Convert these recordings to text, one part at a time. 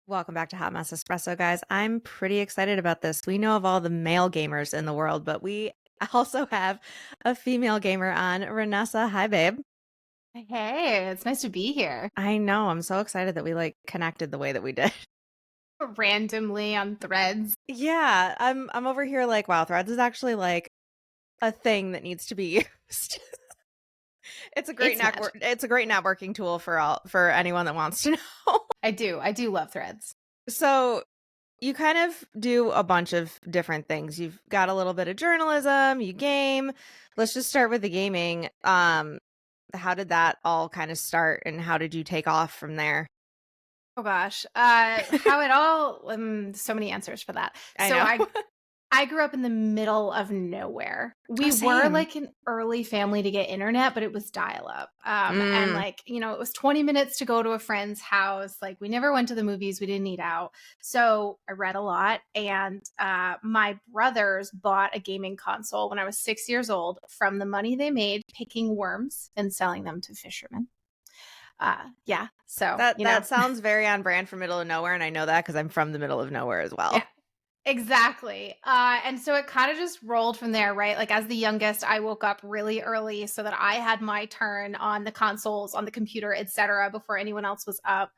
Welcome back to Hot Mess Espresso, guys. I'm pretty excited about this. We know of all the male gamers in the world, but we also have a female gamer on, Renessa. Hi, babe. Hey, it's nice to be here. I know. I'm so excited that we connected the way that we did. Randomly on threads. Yeah, I'm over here like, wow, Threads is actually like a thing that needs to be used. It's magic. It's a great networking tool for anyone that wants to know. I do love threads. So you kind of do a bunch of different things. You've got a little bit of journalism, you game. Let's just start with the gaming. How did that all kind of start and how did you take off from there? Oh gosh. How it all so many answers for that. I So know. I grew up in the middle of nowhere. Oh, We were same. like an early family to get internet, but it was dial up. And Mm, it was 20 minutes to go to a friend's house. Like we never went to the movies. We didn't eat out. So I read a lot. And my brothers bought a gaming console when I was 6 years old from the money they made picking worms and selling them to fishermen. Yeah. So, that sounds very on brand for middle of nowhere, and I know that because I'm from the middle of nowhere as yeah. well. Exactly. And so it kind of just rolled from there, right? Like as the youngest, I woke up really early so that I had my turn on the consoles, on the computer, etc., before anyone else was up.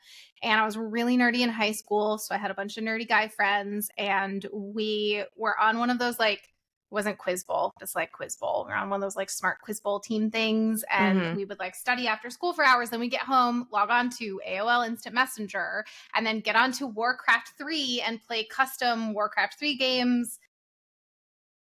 And I was really nerdy in high school, so I had a bunch of nerdy guy friends and we were on one of those it wasn't Quiz Bowl, just like Quiz Bowl. We're on one of those like smart Quiz Bowl team things and Hmm. we would like study after school for hours, then we get home, log on to AOL Instant Messenger and then get onto Warcraft 3 and play custom Warcraft 3 games.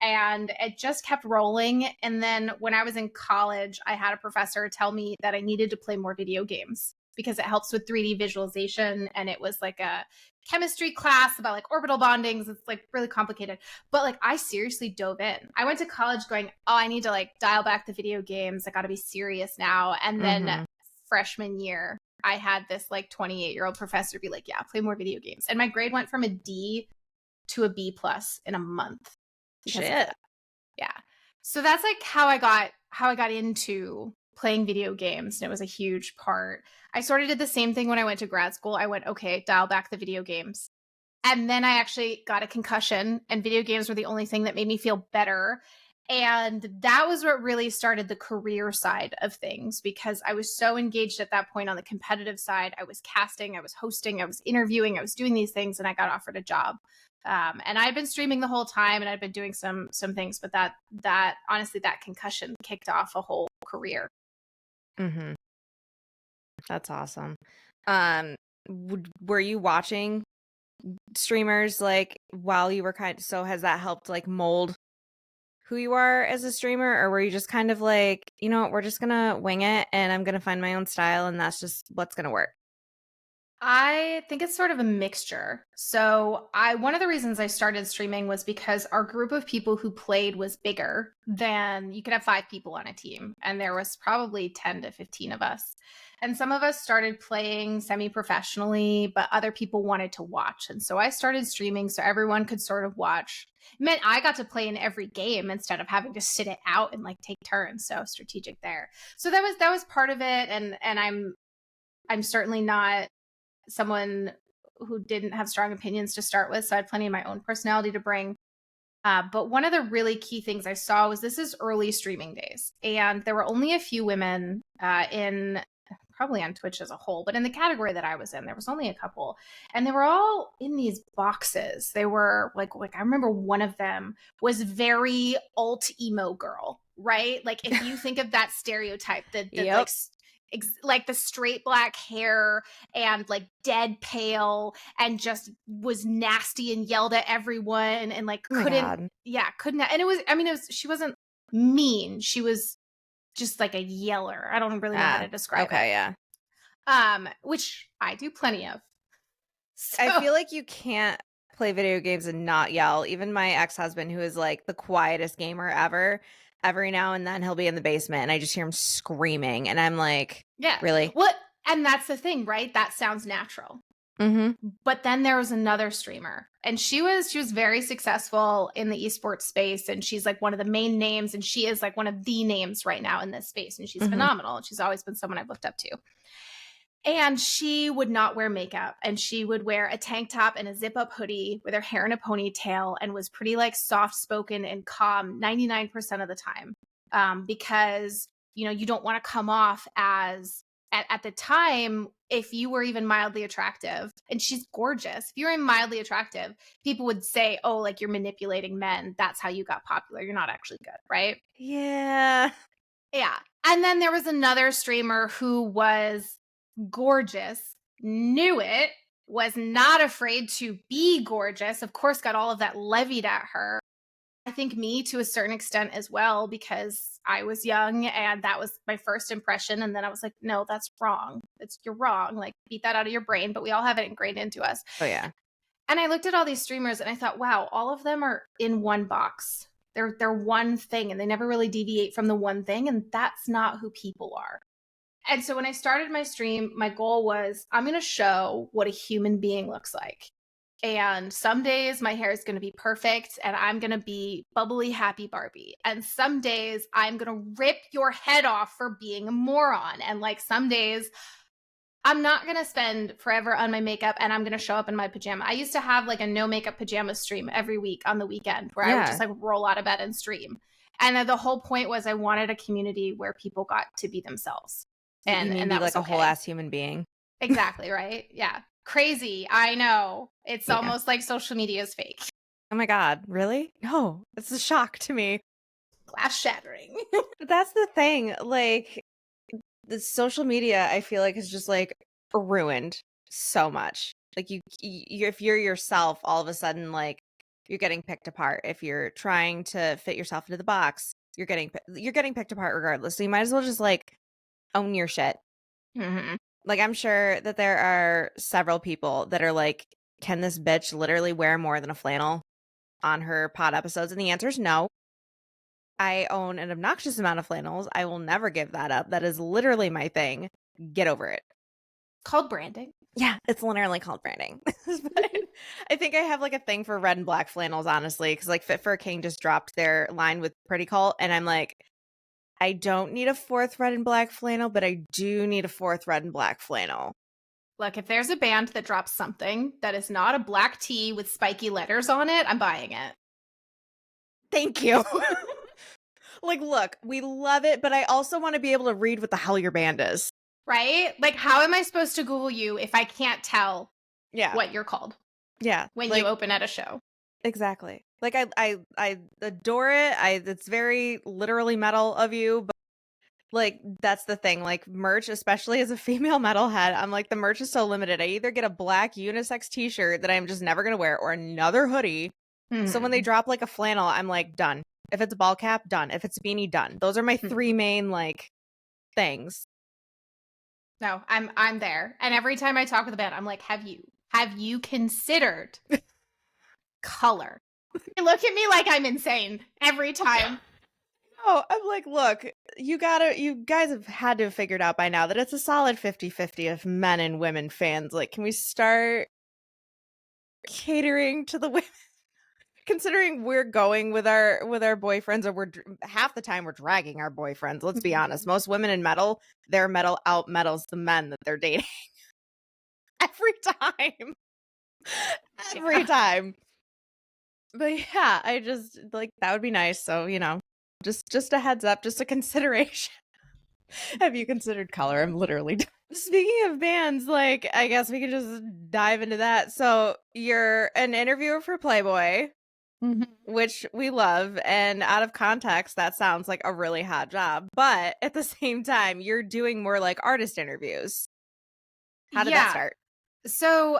And it just kept rolling. And then when I was in college, I had a professor tell me that I needed to play more video games because it helps with 3D visualization. And it was like a chemistry class about like orbital bondings. It's like really complicated. But like I seriously dove in. I went to college going, oh, I need to like dial back the video games. I got to be serious now. And then Hmm. freshman year, I had this like 28-year-old professor be like, yeah, play more video games. And my grade went from a D to a B plus in a month because of Shit. that. Yeah. So that's like how I got into playing video games and it was a huge part. I sort of did the same thing when I went to grad school. I went, okay, dial back the video games. And then I actually got a concussion and video games were the only thing that made me feel better. And that was what really started the career side of things because I was so engaged at that point on the competitive side. I was casting, I was hosting, I was interviewing, I was doing these things, and I got offered a job. And I'd been streaming the whole time, and I'd been doing some things, but that honestly, that concussion kicked off a whole career. Hmm. That's awesome. Um, were you watching streamers like while you were so has that helped like mold who you are as a streamer, or were you just kind of like, you know what, we're just gonna wing it and I'm gonna find my own style and that's just what's gonna work? I think it's sort of a mixture. So, I one of the reasons I started streaming was because our group of people who played was bigger than you could have 5 people on a team, and there was probably 10 to 15 of us. And some of us started playing semi-professionally, but other people wanted to watch. And so I started streaming so everyone could sort of watch. It meant I got to play in every game instead of having to sit it out and like take turns. So strategic there. So that was part of it and I'm certainly not someone who didn't have strong opinions to start with. So I had plenty of my own personality to bring. But one of the really key things I saw was this is early streaming days. And there were only a few women in probably on Twitch as a whole, but in the category that I was in, there was only a couple. And they were all in these boxes. They were like I remember one of them was very alt emo girl, right? Like if you think of that stereotype, that Yep. like the straight black hair and like dead pale and just was nasty and yelled at everyone and like Oh my couldn't god. yeah couldn't and it was I mean it was she wasn't mean, she was just like a yeller. I don't really know how Ah, to describe it. okay, yeah. Which I do plenty of. I So feel like you can't play video games and not yell. Even my ex-husband, who is like the quietest gamer ever, every now and then he'll be in the basement and I just hear him screaming and I'm like, yeah. really? What and that's the thing, right? That sounds natural. Mm-hmm. But then there was another streamer and she was very successful in the esports space and she's like one of the main names and she is like one of the names right now in this space and she's Mm-hmm. phenomenal and she's always been someone I've looked up to. And she would not wear makeup, and she would wear a tank top and a zip up hoodie with her hair in a ponytail, and was pretty like soft spoken and calm 99% of the time. Because, you know, you don't want to come off as, at the time, if you were even mildly attractive, and she's gorgeous, if you're mildly attractive, people would say, oh, like you're manipulating men. That's how you got popular. You're not actually good, right? Yeah. Yeah. And then there was another streamer who was gorgeous, knew it, was not afraid to be gorgeous, of course, got all of that levied at her. I think me to a certain extent as well, because I was young and that was my first impression. And then I was like, no, that's wrong. You're wrong. Like, beat that out of your brain, but we all have it ingrained into us. Oh, yeah. And I looked at all these streamers and I thought, wow, all of them are in one box. They're one thing and they never really deviate from the one thing. And that's not who people are. And so when I started my stream, my goal was I'm going to show what a human being looks like. And some days my hair is going to be perfect and I'm going to be bubbly, happy Barbie. And some days I'm going to rip your head off for being a moron. And like some days I'm not going to spend forever on my makeup and I'm going to show up in my pajama. I used to have like a no makeup pajama stream every week on the weekend where I would just like roll out of bed and stream. And then the whole point was I wanted a community where people got to be themselves. And that was like a whole ass human being. Exactly, right? Yeah. Crazy. I know. It's almost like social media is fake. Oh my God. Really? No, it's a shock to me. Glass shattering. That's the thing. Like, the social media, I feel like, is just like ruined so much. Like you if you're yourself, all of a sudden, like you're getting picked apart. If you're trying to fit yourself into the box, you're getting picked apart regardless. So you might as well just like own your shit. Mm-hmm. Like, I'm sure that there are several people that are like, can this bitch literally wear more than a flannel on her pod episodes? And the answer is no. I own an obnoxious amount of flannels. I will never give that up. That is literally my thing. Get over it. Called branding. Yeah, it's literally called branding. But I think I have like a thing for red and black flannels, honestly, because like Fit for a King just dropped their line with Pretty Cult, and I'm like, I don't need a fourth red and black flannel, but I do need a fourth red and black flannel. Look, if there's a band that drops something that is not a black tee with spiky letters on it, I'm buying it. Thank you. Like, look, we love it, but I also want to be able to read what the hell your band is. Right? Like, how am I supposed to Google you if I can't tell what you're called? Yeah. When you open at a show. Exactly. Like, I adore it. It's very literally metal of you, but like, that's the thing. Like, merch, especially as a female metalhead, I'm like, the merch is so limited. I either get a black unisex t-shirt that I'm just never going to wear or another hoodie. So when they drop like a flannel, I'm like, done. If it's a ball cap, done. If it's a beanie, done. Those are my three main like things. No, I'm there. And every time I talk with a band, I'm like, have you considered color? They look at me like I'm insane every time. Oh, I'm like, look, you guys have had to have figured out by now that it's a solid 50-50 of men and women fans. Like, can we start catering to the women? Considering we're going with our boyfriends, or we're half the time we're dragging our boyfriends. Let's be honest. Most women in metal, their metal out metals the men that they're dating. Every time. Every time. But yeah, I just like, that would be nice. So, you know, just a heads up, just a consideration. Have you considered color? I'm literally Speaking of bands, like, I guess we could just dive into that. So you're an interviewer for Playboy. Which we love, and out of context that sounds like a really hot job, but at the same time you're doing more like artist interviews. How did that start? So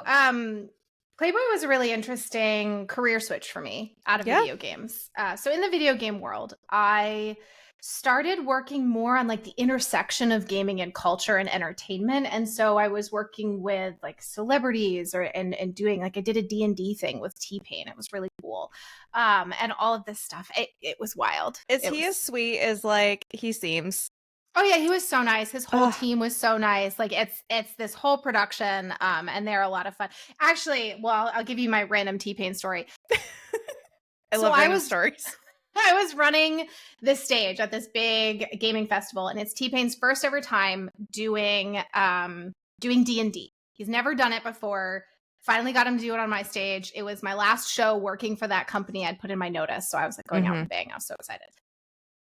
Playboy was a really interesting career switch for me out of video games. So in the video game world, I started working more on like the intersection of gaming and culture and entertainment. And so I was working with like celebrities and doing like, I did a D&D thing with T-Pain. It was really cool. And all of this stuff. It was wild. Is he as sweet as like he seems? Oh yeah, he was so nice. His whole team was so nice. Like it's this whole production, and they're a lot of fun. Actually, well, I'll give you my random T-Pain story. I love random stories. I was running this stage at this big gaming festival, and it's T-Pain's first ever time doing doing D&D. He's never done it before. Finally got him to do it on my stage. It was my last show working for that company. I'd put in my notice. So I was like going out with a bang. I was so excited.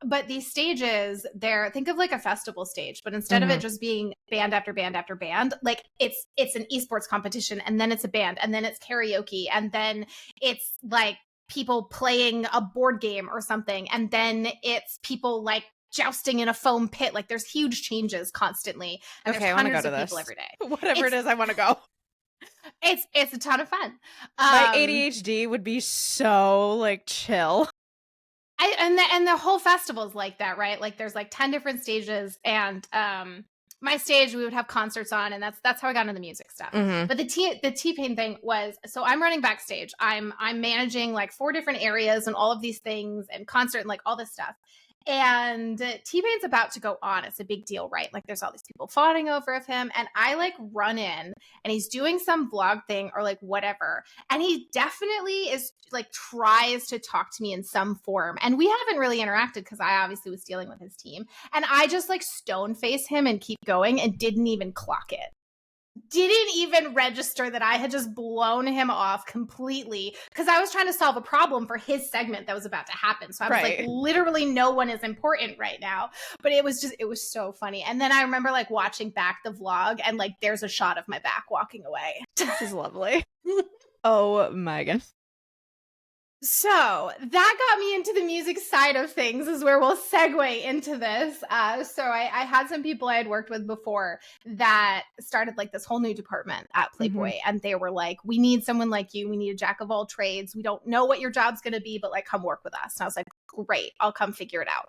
But these stages, think of like a festival stage, but instead of it just being band after band after band, like it's an esports competition, and then it's a band, and then it's karaoke, and then it's like people playing a board game or something, and then it's people like jousting in a foam pit. Like there's huge changes constantly, and Okay, there's I want to go hundreds to of this. people every day. Whatever it is, I want to go. It's a ton of fun. My ADHD would be so like chill. And the whole festival is like that, right? Like there's like 10 different stages, and my stage we would have concerts on, and that's how I got into the music stuff. But the T-Pain thing was, so I'm running backstage. I'm managing like 4 different areas and all of these things and concert and like all this stuff. And T-Pain's about to go on. It's a big deal, right? Like there's all these people fawning over of him. And I like run in, and he's doing some vlog thing or like whatever. And he definitely is like tries to talk to me in some form. And we haven't really interacted because I obviously was dealing with his team. And I just like stone face him and keep going and didn't even clock it. Didn't even register that I had just blown him off completely because I was trying to solve a problem for his segment that was about to happen. So I was like, literally no one is important right now. But it was so funny. And then I remember like watching back the vlog, and like there's a shot of my back walking away. This is lovely. Oh my goodness. So that got me into the music side of things, is where we'll segue into this. So I had some people I had worked with before that started like this whole new department at Playboy. And they were like, we need someone like you. We need a jack of all trades. We don't know what your job's going to be, but like come work with us. And I was like, great, I'll come figure it out.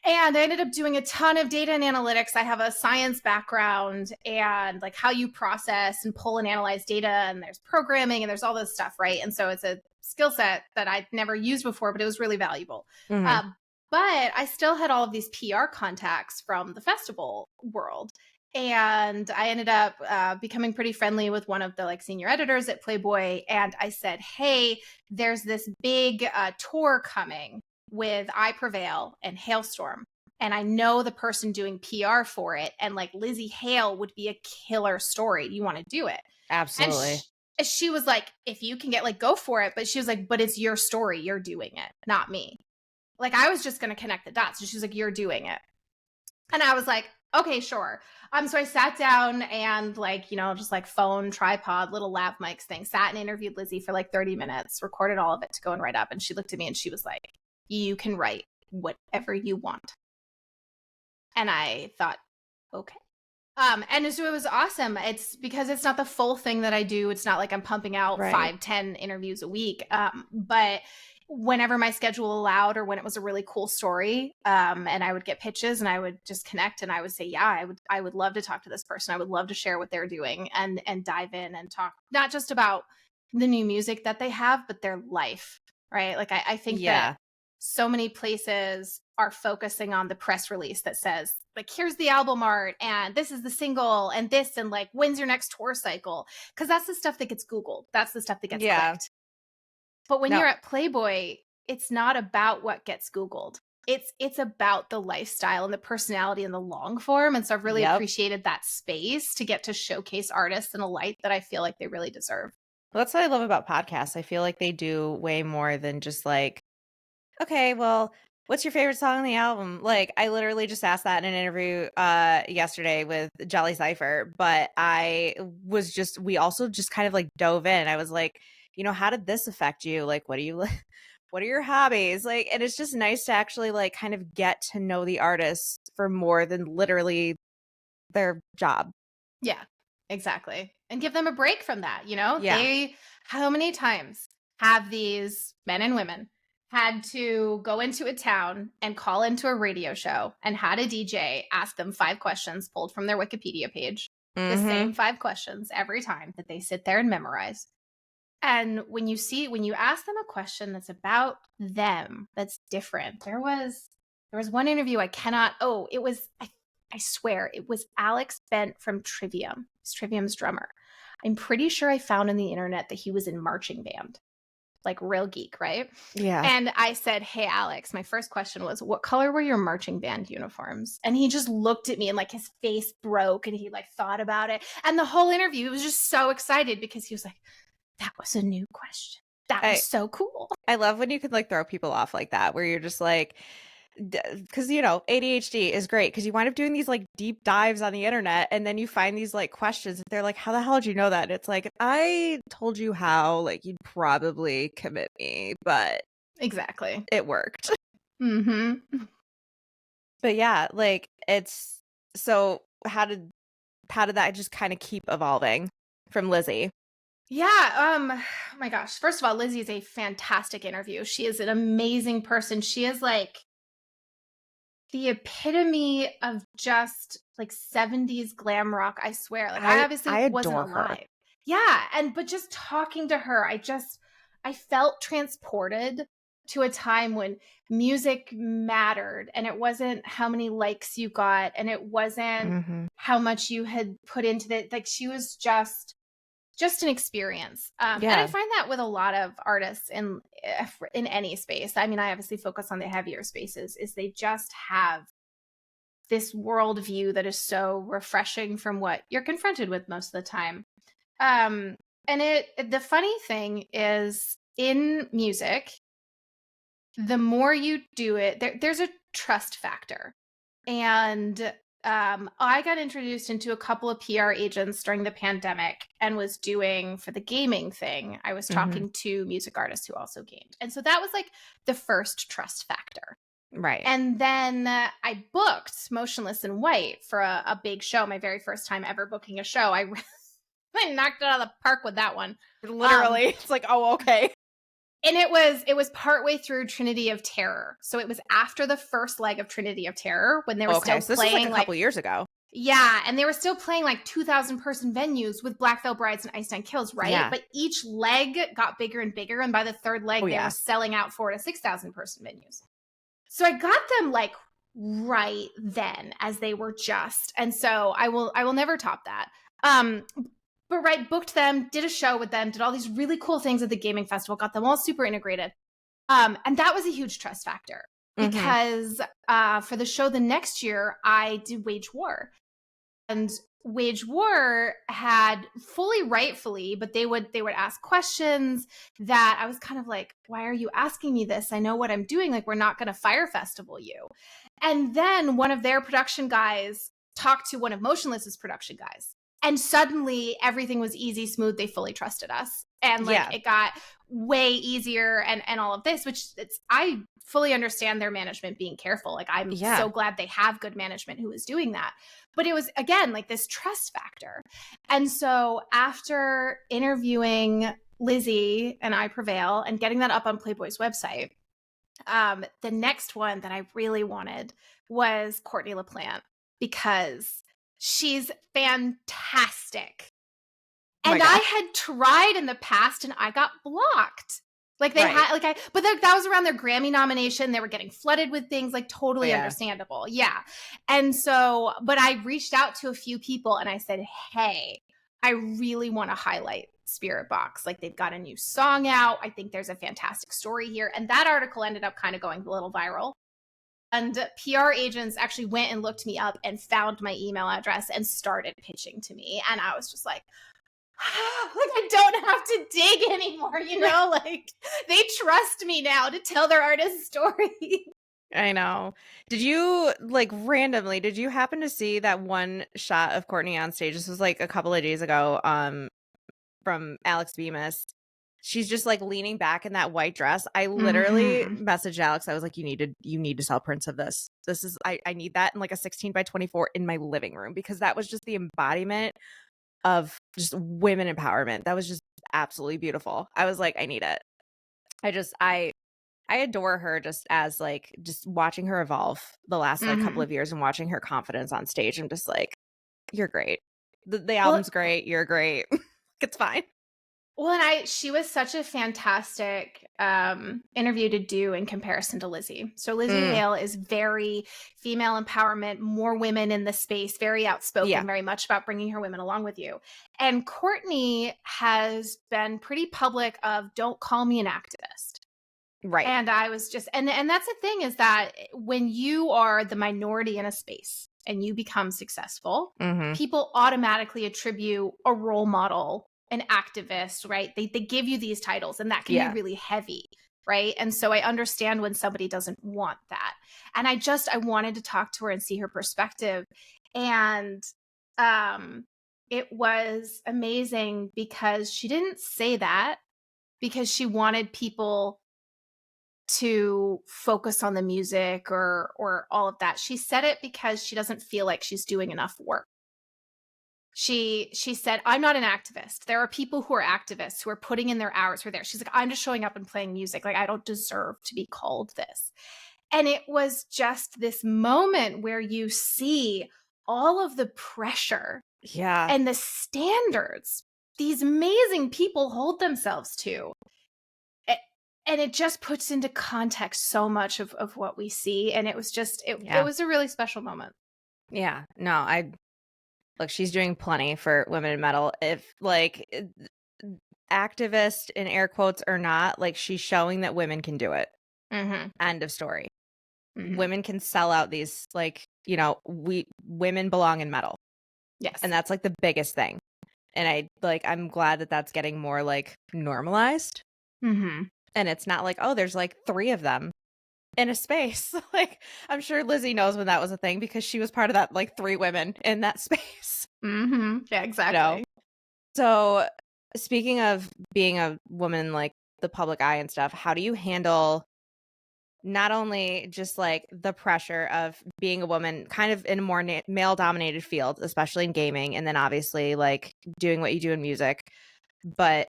And I ended up doing a ton of data and analytics. I have a science background, and like how you process and pull and analyze data, and there's programming and there's all this stuff, right? And so it's a skill set that I'd never used before, but it was really valuable. But I still had all of these PR contacts from the festival world. And I ended up becoming pretty friendly with one of the like senior editors at Playboy. And I said, hey, there's this big tour coming with I Prevail and Hailstorm. And I know the person doing PR for it. And like Lizzie Hale would be a killer story. Do you want to do it? Absolutely. And she was like, if you can get like, go for it. But she was like, but it's your story. You're doing it, not me. Like I was just going to connect the dots. And she was like, you're doing it. And I was like, okay, sure. So I sat down and like, you know, just like phone, tripod, little lav mics thing, sat and interviewed Lizzie for like 30 minutes, recorded all of it to go and write up. And she looked at me and she was like, you can write whatever you want. And I thought, okay. And so it was awesome. It's because it's not the full thing that I do. It's not like I'm pumping out 5-10 interviews a week. But whenever my schedule allowed, or when it was a really cool story, and I would get pitches and I would just connect and I would say, yeah, I would love to talk to this person. I would love to share what they're doing and dive in and talk not just about the new music that they have, but their life, right? Like I think that so many places are focusing on the press release that says like, here's the album art and this is the single and this, and like, when's your next tour cycle? Because that's the stuff that gets Googled. That's the stuff that gets clicked. But when you're at Playboy, it's not about what gets Googled. It's about the lifestyle and the personality and the long form. And so I've really appreciated that space to get to showcase artists in a light that I feel like they really deserve. Well, that's what I love about podcasts. I feel like they do way more than just like, okay, well, what's your favorite song on the album? Like, I literally just asked that in an interview yesterday with Jolly Cypher, but we also just kind of like dove in. I was like, you know, how did this affect you? Like, what are your hobbies? Like, and it's just nice to actually like kind of get to know the artist for more than literally their job. Yeah, exactly. And give them a break from that, you know? Yeah. How many times have these men and women had to go into a town and call into a radio show and had a DJ ask them 5 questions pulled from their Wikipedia page, the same 5 questions every time that they sit there and memorize. And when you ask them a question that's about them, that's different. There was one interview I swear it was Alex Bent from Trivium. He's Trivium's drummer. I'm pretty sure I found on the internet that he was in marching band. like real geek, right? Yeah. And I said, "Hey, Alex, my first question was, what color were your marching band uniforms?" And he just looked at me and like his face broke and he like thought about it. And the whole interview, he was just so excited because he was like, that was a new question. That was I so cool. I love when you can like throw people off like that, where you're just like, because ADHD is great because you wind up doing these like deep dives on the internet and then you find these like questions and they're like, how the hell did you know that? And it's like, I told you how, like you'd probably commit me, but Exactly. it worked. Mm-hmm. But yeah, like it's so how did that just kind of keep evolving from Lizzie? Yeah, oh my gosh. First of all, Lizzie is a fantastic interview. She is an amazing person. She is like the epitome of just like 70s glam rock, I swear. Like I I obviously wasn't adore her. alive. Yeah, and but just talking to her, I felt transported to a time when music mattered and it wasn't how many likes you got and it wasn't Hmm. how much you had put into it. Like she was just an experience. And I Yeah. find that with a lot of artists in any space. I mean, I obviously focus on the heavier spaces, is they just have this worldview that is so refreshing from what you're confronted with most of the time. Um, and the funny thing is in music, the more you do it, there's a trust factor. And I got introduced into a couple of PR agents during the pandemic and was doing for the gaming thing. I was Hmm. talking to music artists who also gamed. And so that was like the first trust factor. Right. And then I booked Motionless in White for a big show, my very first time ever booking a show. I knocked it out of the park with that one. Literally. It's like, oh, okay. And it was partway through Trinity of Terror. So it was after the first leg of Trinity of Terror when they were Okay. still So this was like a playing like couple years ago. yeah, and they were still playing like 2,000 person venues with Black Veil Brides and Ice Nine Kills, right? Yeah. But each leg got bigger and bigger, and by the third Oh leg, they were yeah. selling out 4 to 6,000 person venues. So I got them like right then as they were just, and so I will never top that. Um, but right, booked them, did a show with them, did all these really cool things at the gaming festival, got them all super integrated. And that was a huge trust factor Hmm. because for the show the next year, I did Wage War. And Wage War had fully rightfully, but they would ask questions that I was kind of like, why are you asking me this? I know what I'm doing. Like, we're not going to Fire Festival you. And then one of their production guys talked to one of Motionless's production guys. And suddenly everything was easy, smooth. They fully trusted us. And like Yeah. it got way easier and all of this, which I fully understand their management being careful. Like I'm Yeah. so glad they have good management who is doing that. But it was again like this trust factor. And so after interviewing Lizzie and I Prevail and getting that up on Playboy's website, the next one that I really wanted was Courtney LaPlante because she's fantastic. Oh my And I gosh. had tried in the past and I got blocked. Like they Right. had like I but that was around their Grammy nomination. They were getting flooded with things, like Oh totally yeah. understandable. Yeah. And so, but I reached out to a few people and I said, "Hey, I really want to highlight Spirit Box. Like they've got a new song out. I think there's a fantastic story here." And that article ended up kind of going a little viral. And PR agents actually went and looked me up and found my email address and started pitching to me. And I was just like I don't have to dig anymore, like they trust me now to tell their artist story. I know. Did you like randomly, did you happen to see that one shot of Courtney on stage? This was like a couple of days ago, from Alex Bemis. She's just like leaning back in that white dress. I literally Mm-hmm. messaged Alex. I was like, you need to sell prints of this. This is I need that in like a 16 by 24 in my living room because that was just the embodiment of just women empowerment. That was just absolutely beautiful. I was like, I need it. I adore her just as like just watching her evolve the last like couple Mm-hmm. of years and watching her confidence on stage. I'm just like, you're great. The Well, album's great. You're great. It's fine. Well, and she was such a fantastic interview to do in comparison to Lizzie. So Lizzie Mm, Hale is very female empowerment, more women in the space, very yeah, outspoken, very much about bringing her women along with you. And Courtney has been pretty public of don't call me an activist. right. And I was just, and that's the thing is that when you are the minority in a space and you become successful, Hmm. people automatically attribute a role model, an activist, right? They give you these titles and that can be Yeah. really heavy, right? And so I understand when somebody doesn't want that. And I wanted to talk to her and see her perspective. And um it was amazing because she didn't say that because she wanted people to focus on the music or all of that. She said it because she doesn't feel like she's doing enough work. She said, "I'm not an activist. There are people who are activists who are putting in their hours who are there." She's like, "I'm just showing up and playing music. Like I don't deserve to be called this." And it was just this moment where you see all of the pressure Yeah. and the standards these amazing people hold themselves to. A- and it just puts into context so much of what we see, and it was just it Yeah. was a really special moment. Yeah. No, I look, she's doing plenty for women in metal. If like activist in air quotes or not, like she's showing that women can do it. Mhm. End of story. Mhm. Women can sell out these like, we women belong in metal. Yes. And that's like the biggest thing. And I'm glad that that's getting more like normalized. Mhm. And it's not like, oh, there's like 3 of them in a space. Like I'm sure Lizzie knows when that was a thing because she was part of that like 3 women in that space, Mhm. Yeah, you know. exactly. So speaking of being a woman in, like the public eye and stuff, how do you handle not only just like the pressure of being a woman kind of in a more male dominated field, especially in gaming, and then obviously like doing what you do in music, but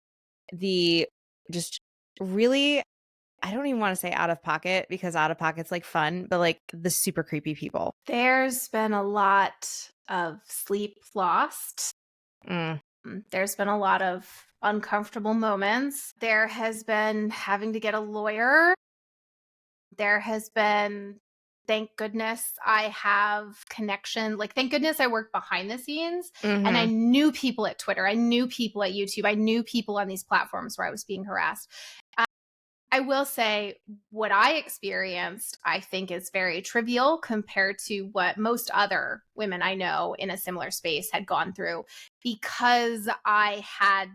the just really, I don't even want to say out of pocket because out of pocket's like fun, but like the super creepy people. There's been a lot of sleep lost. Mm, There's been a lot of uncomfortable moments. There has been having to get a lawyer. There has been, thank goodness I have connection. Like, thank goodness I work behind the scenes and I mm-hmm. knew people at Twitter. I knew people at YouTube. I knew people on these platforms where I was being harassed. I will say what I experienced, I think is very trivial compared to what most other women I know in a similar space had gone through because I had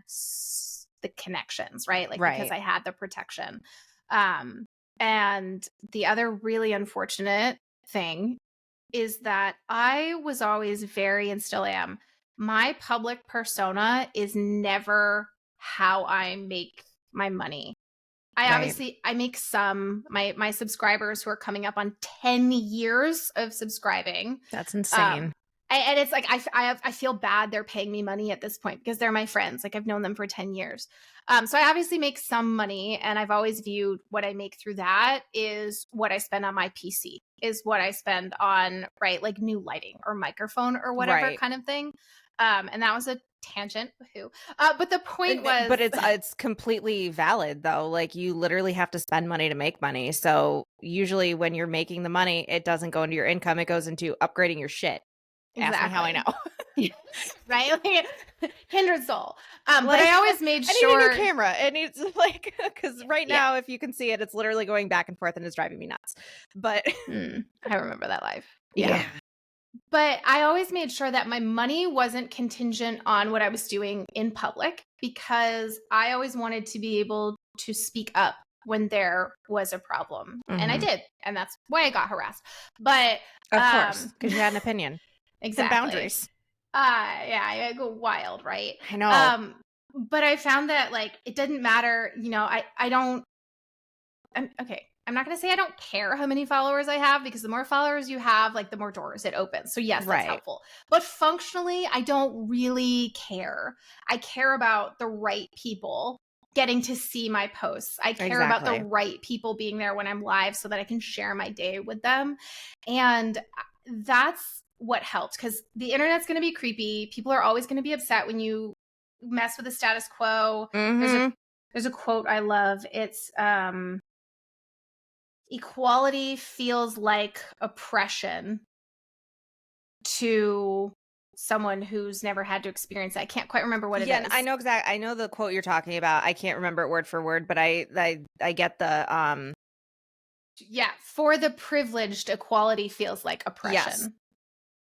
the connections, right? Like because Right. I had the protection. Um, and the other really unfortunate thing is that I was always very, and still am, my public persona is never how I make my money. Right. I make some my subscribers who are coming up on 10 years of subscribing. That's Um insane. and it's like I feel bad they're paying me money at this point because they're my friends. Like I've known them for 10 years. So I obviously make some money and I've always viewed what I make through that is what I spend on my PC, is what I spend on, right, like new lighting or microphone or whatever Right. kind of thing. And that was a tangent. Woohoo. But the point But was it's completely valid though. Like you literally have to spend money to make money. So usually when you're making the money, it doesn't go into your income. It goes into upgrading your shit. Ask me how I know. exactly. Right? Like, kindred soul. But Like I always made I need a new sure. camera. It needs like because right Yeah. now, if you can see it, it's literally going back and forth and it's driving me nuts. But I remember that life. Yeah. yeah, But I always made sure that my money wasn't contingent on what I was doing in public because I always wanted to be able to speak up when there was a problem. And I hmm, did. And that's why I got harassed. But of course, because you had an exactly. opinion and boundaries. Yeah, I go wild, right? I know. Um, but I found that like it didn't matter, I don't okay. I'm not going to say I don't care how many followers I have because the more followers you have, like the more doors it opens. So yes, that's Right. helpful. But functionally, I don't really care. I care about the right people getting to see my posts. I care about the Exactly. right people being there when I'm live so that I can share my day with them. And that's what helped because the internet's going to be creepy. People are always going to be upset when you mess with the status quo. Mm-hmm. There's a quote I love. It's equality feels like oppression to someone who's never had to experience it. I can't quite remember what it Yeah, is. I know I know the quote you're talking about. I can't remember it word for word, but I get the Yeah, for the privileged, equality feels like oppression.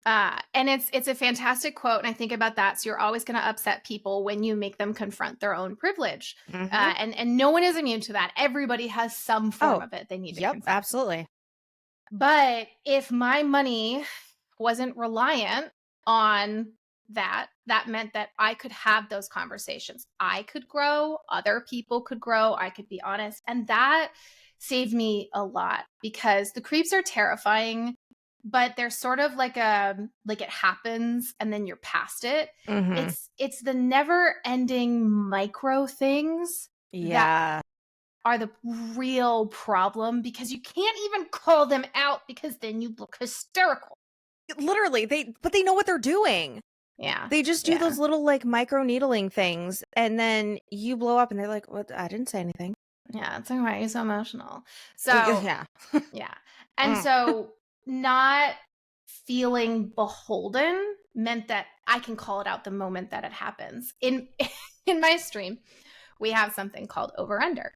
Yes. And it's a fantastic quote, and I think about that. So you're always going to upset people when you make them confront their own privilege, Mm-hmm. and no one is immune to that. Everybody has some form of it they need to Yep, confront. absolutely. But if my money wasn't reliant on that, that meant that I could have those conversations. I could grow, other people could grow, I could be honest, and that saved me a lot because the creeps are terrifying, but they're sort of like it happens and then you're past it. Mm-hmm. It's the never ending micro things that Yeah. are the real problem because you can't even call them out because then you look hysterical. Literally, they know what they're doing. Yeah. They just do those little like micro needling things, and then you blow up and they're like, "What? I didn't say anything." Yeah, it's like, why are you so emotional? So Yeah. yeah. And so not feeling beholden meant that I can call it out the moment that it happens. In in my stream, we have something called over under.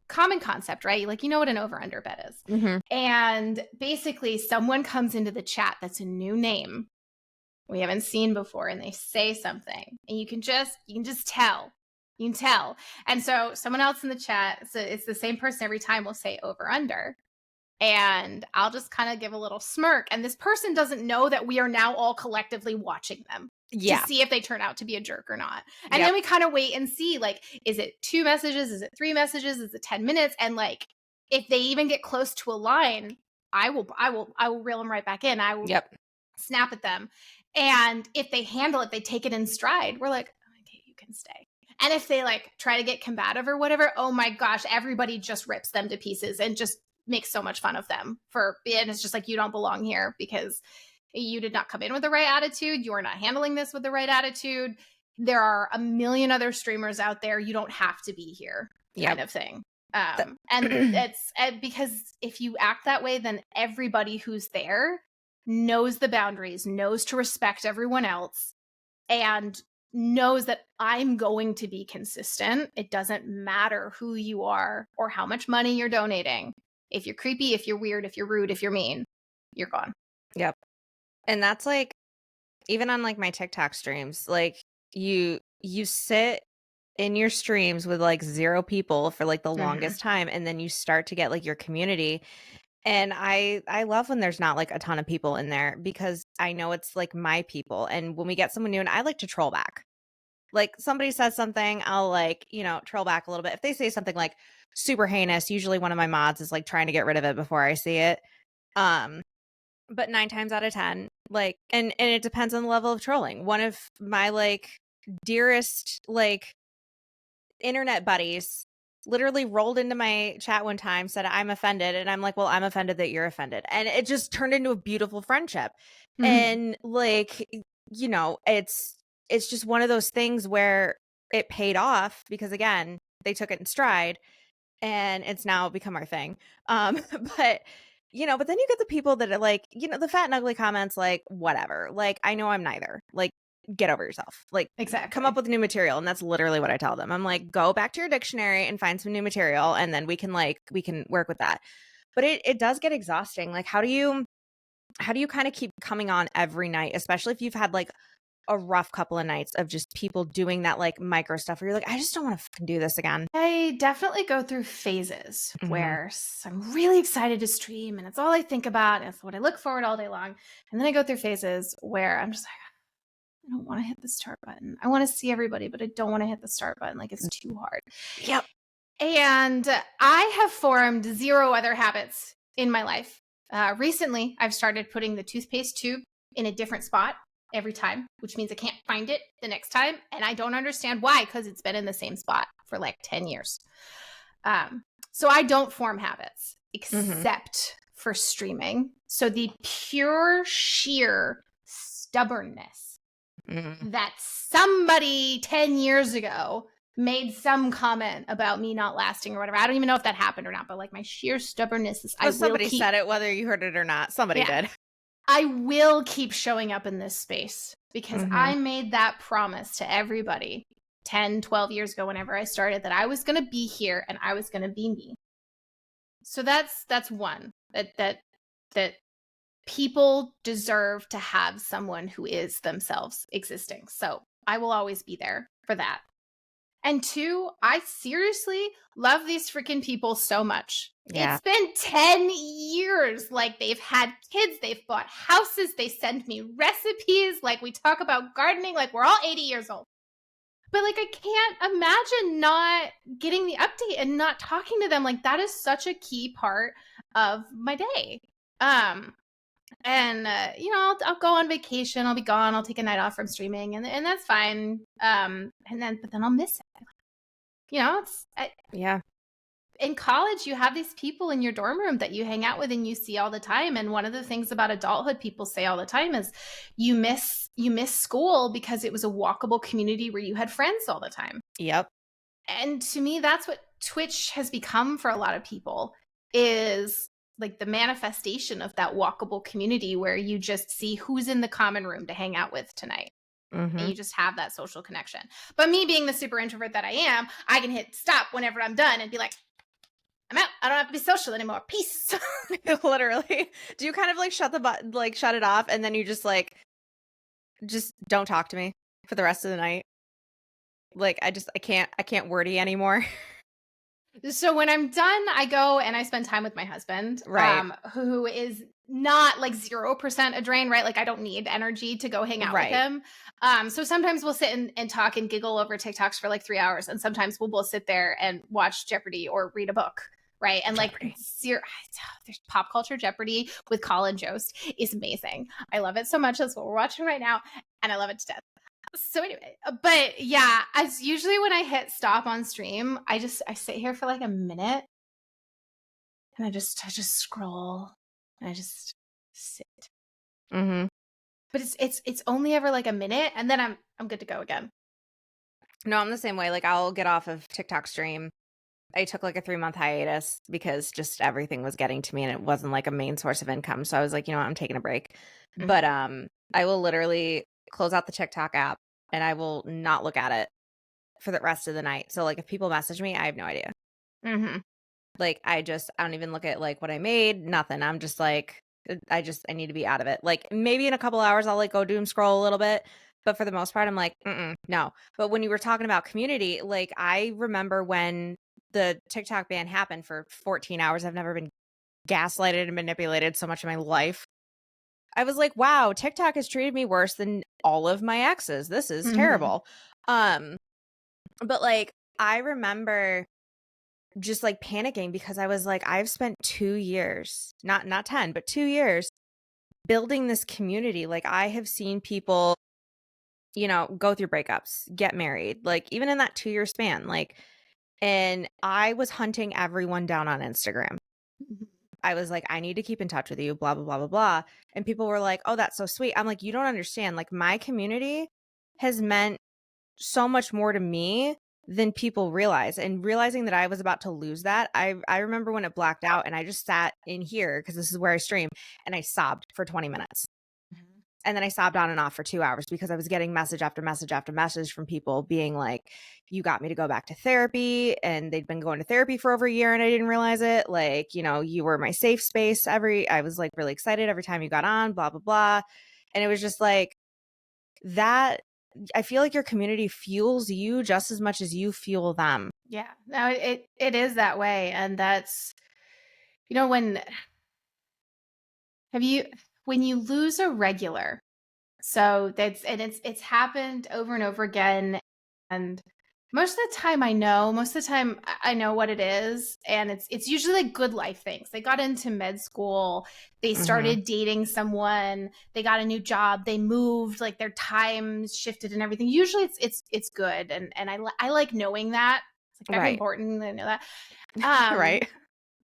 Common concept, right? Like, you know what an over under bet is. Mm-hmm. And basically someone comes into the chat that's a new name we haven't seen before, and they say something, and you can just tell. You can tell. And so someone else in the chat, so it's the same person every time, will say over under. And I'll just kind of give a little smirk. And this person doesn't know that we are now all collectively watching them to see if they turn out to be a jerk or not. And then we kind of wait and see, like, is it 2 messages? Is it 3 messages? Is it 10 minutes? And like, if they even get close to a line, I will reel them right back in. I will snap at them. And if they handle it, they take it in stride. We're like, okay, you can stay. And if they like try to get combative or whatever, oh my gosh, everybody just rips them to pieces and just makes so much fun of them and it's just like, you don't belong here because you did not come in with the right attitude. You are not handling this with the right attitude. There are a million other streamers out there. You don't have to be here, kind of thing. And it's because if you act that way, then everybody who's there knows the boundaries, knows to respect everyone else, and knows that I'm going to be consistent. It doesn't matter who you are or how much money you're donating. If you're creepy, if you're weird, if you're rude, if you're mean, you're gone. Yep. And that's like, even on like my TikTok streams, like you sit in your streams with like 0 people for like the longest time, and then you start to get like your community. And I love when there's not like a ton of people in there because I know it's like my people. And when we get someone new, and I like to troll back. Like somebody says something, I'll like, troll back a little bit. If they say something like super heinous, usually one of my mods is like trying to get rid of it before I see it. But 9 times out of 10, like, and it depends on the level of trolling. One of my like dearest like internet buddies literally rolled into my chat one time, said I'm offended, and I'm like, well, I'm offended that you're offended, and it just turned into a beautiful friendship. And like, it's just one of those things where it paid off because again, they took it in stride, and it's now become our thing. But but then you get the people that are like, the fat and ugly comments, like, whatever, like, I know I'm neither, like, get over yourself, like, exactly, come up with new material. And that's literally what I tell them. I'm like, go back to your dictionary and find some new material, and then we can work with that. But it does get exhausting. Like, how do you kind of keep coming on every night, especially if you've had like a rough couple of nights of just people doing that like micro stuff where you're like, I just don't want to fucking do this again. I definitely go through phases where I'm really excited to stream and it's all I think about and it's what I look forward all day long. And then I go through phases where I'm just like, I don't want to hit the start button. I want to see everybody, but I don't want to hit the start button. Like, it's too hard. Yep. And I have formed 0 other habits in my life. Recently, I've started putting the toothpaste tube in a different spot every time, which means I can't find it the next time. And I don't understand why, because it's been in the same spot for like 10 years. So I don't form habits except for streaming. So the pure, sheer stubbornness that somebody 10 years ago made some comment about me not lasting or whatever. I don't even know if that happened or not, but like my sheer stubbornness is Somebody said it, whether you heard it or not. Somebody did. I will keep showing up in this space because I made that promise to everybody 10, 12 years ago, whenever I started, that I was going to be here and I was going to be me. So that's one, that people deserve to have someone who is themselves existing. So I will always be there for that. And two, I seriously love these freaking people so much. Yeah. It's been 10 years. Like, they've had kids, they've bought houses, they send me recipes. Like, we talk about gardening, like we're all 80 years old. But like, I can't imagine not getting the update and not talking to them. Like, that is such a key part of my day. And I'll go on vacation, I'll be gone, I'll take a night off from streaming, and that's fine. But then I'll miss it. Yeah. In college, you have these people in your dorm room that you hang out with and you see all the time. And one of the things about adulthood people say all the time is you miss school because it was a walkable community where you had friends all the time. Yep. And to me, that's what Twitch has become for a lot of people, is like the manifestation of that walkable community where you just see who's in the common room to hang out with tonight. And you just have that social connection. But me being the super introvert that I am, I can hit stop whenever I'm done and be like, I'm out. I don't have to be social anymore. Peace. Literally. Do you kind of like shut it off, and then you just don't talk to me for the rest of the night? Like, I can't wordy anymore. So when I'm done, I go and I spend time with my husband, right? Who is not like 0% a drain, right? Like, I don't need energy to go hang out with him. So sometimes we'll sit and talk and giggle over TikToks for like 3 hours, and sometimes we'll both sit there and watch Jeopardy or read a book, right? And Jeopardy. There's Pop Culture Jeopardy with Colin Jost is amazing. I love it so much. That's what we're watching right now, and I love it to death. So anyway, but yeah, as usually when I hit stop on stream, I sit here for like a minute, and I just scroll, and I just sit. But it's only ever like a minute, and then I'm good to go again. No, I'm the same way. Like, I'll get off of TikTok stream. I took like a 3-month hiatus because just everything was getting to me, and it wasn't like a main source of income. So I was like, you know what, I'm taking a break. But I will literally close out the TikTok app and I will not look at it for the rest of the night. So like, if people message me, I have no idea. Like, I don't even look at like what I made, nothing. I'm just like, I need to be out of it. Like, maybe in a couple hours I'll like go doom scroll a little bit, but for the most part I'm like, no. But when you were talking about community, like, I remember when the TikTok ban happened for 14 hours. I've never been gaslighted and manipulated so much in my life. I was like, wow, TikTok has treated me worse than all of my exes. This is terrible. But like, I remember just like panicking because I was like, I've spent 2 years, not 10, but 2 years building this community. Like, I have seen people, go through breakups, get married, like even in that 2-year span, like, and I was hunting everyone down on Instagram. I was like, I need to keep in touch with you, blah, blah, blah, blah, blah. And people were like, oh, that's so sweet. I'm like, you don't understand. Like, my community has meant so much more to me than people realize. And realizing that I was about to lose that, I remember when it blacked out and I just sat in here, because this is where I stream, and I sobbed for 20 minutes. And then I sobbed on and off for 2 hours because I was getting message after message after message from people being like, you got me to go back to therapy. And they'd been going to therapy for over a year and I didn't realize it. Like, you were my safe space. I was like really excited every time you got on, blah, blah, blah. And it was just like that. I feel like your community fuels you just as much as you fuel them. Yeah, no, it is that way. And that's, when you lose a regular, so it's happened over and over again. And most of the time I know what it is. And it's usually like good life things. They got into med school, they started dating someone, they got a new job, they moved, like their times shifted and everything. Usually it's good. And I like knowing that. It's like very important to know that. Right.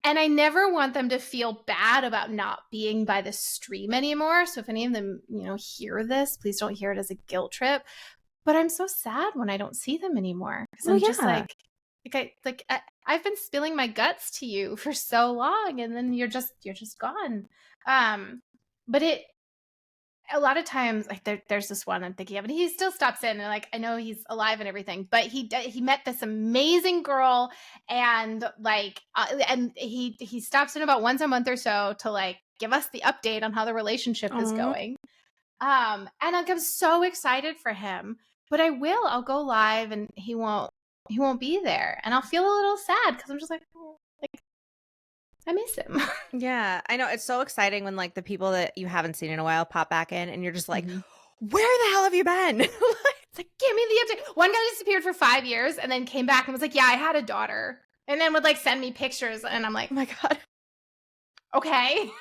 And I never want them to feel bad about not being by the stream anymore. So if any of them, hear this, please don't hear it as a guilt trip. But I'm so sad when I don't see them anymore because Well, I'm just yeah. I've been spilling my guts to you for so long, and then you're just gone. But a lot of times, like there's this one I'm thinking of, and he still stops in, and like I know he's alive and everything, but he met this amazing girl, and and he stops in about once a month or so to like give us the update on how the relationship is Aw. going. And like I'm so excited for him, but I'll go live, and he won't be there, and I'll feel a little sad because I'm just like, oh, like I miss him. Yeah, I know. It's so exciting when like the people that you haven't seen in a while pop back in and you're just like, Mhm. where the hell have you been? It's like, give me the update. One guy disappeared for 5 years and then came back and was like, yeah, I had a daughter. And then would like send me pictures. And I'm like, Oh my God. okay,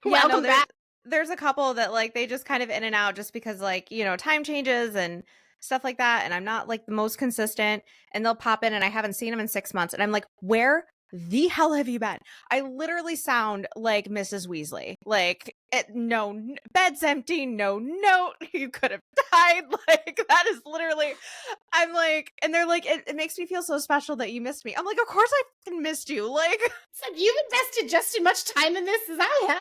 Yeah, no, welcome back. there's a couple that like they just kind of in and out just because like, time changes and stuff like that. And I'm not like the most consistent and they'll pop in and I haven't seen them in 6 months. And I'm like, where the hell have you been? I literally sound like Mrs. Weasley. Like, bed's empty, no note. You could have died. Like, that is literally, I'm like, and they're like, it makes me feel so special that you missed me. I'm like, of course I fucking missed you. Like, It's like, you've invested just as much time in this as I have.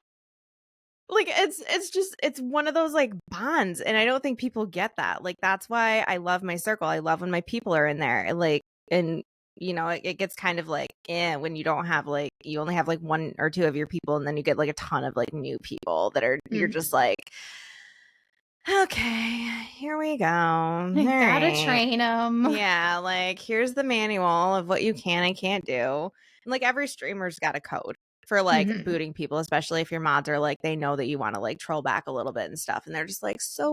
like it's one of those like bonds and I don't think people get that. Like that's why I love my circle. I love when my people are in there. Like and it gets kind of like when you don't have like you only have like one or two of your people and then you get like a ton of like new people that are you're just like okay, here we go. All Gotta right. train them. Yeah, like here's the manual of what you can and can't do. And like every streamer's got a code for like Mhm. booting people, especially if your mods are like they know that you want to like troll back a little bit and stuff. And they're just like, so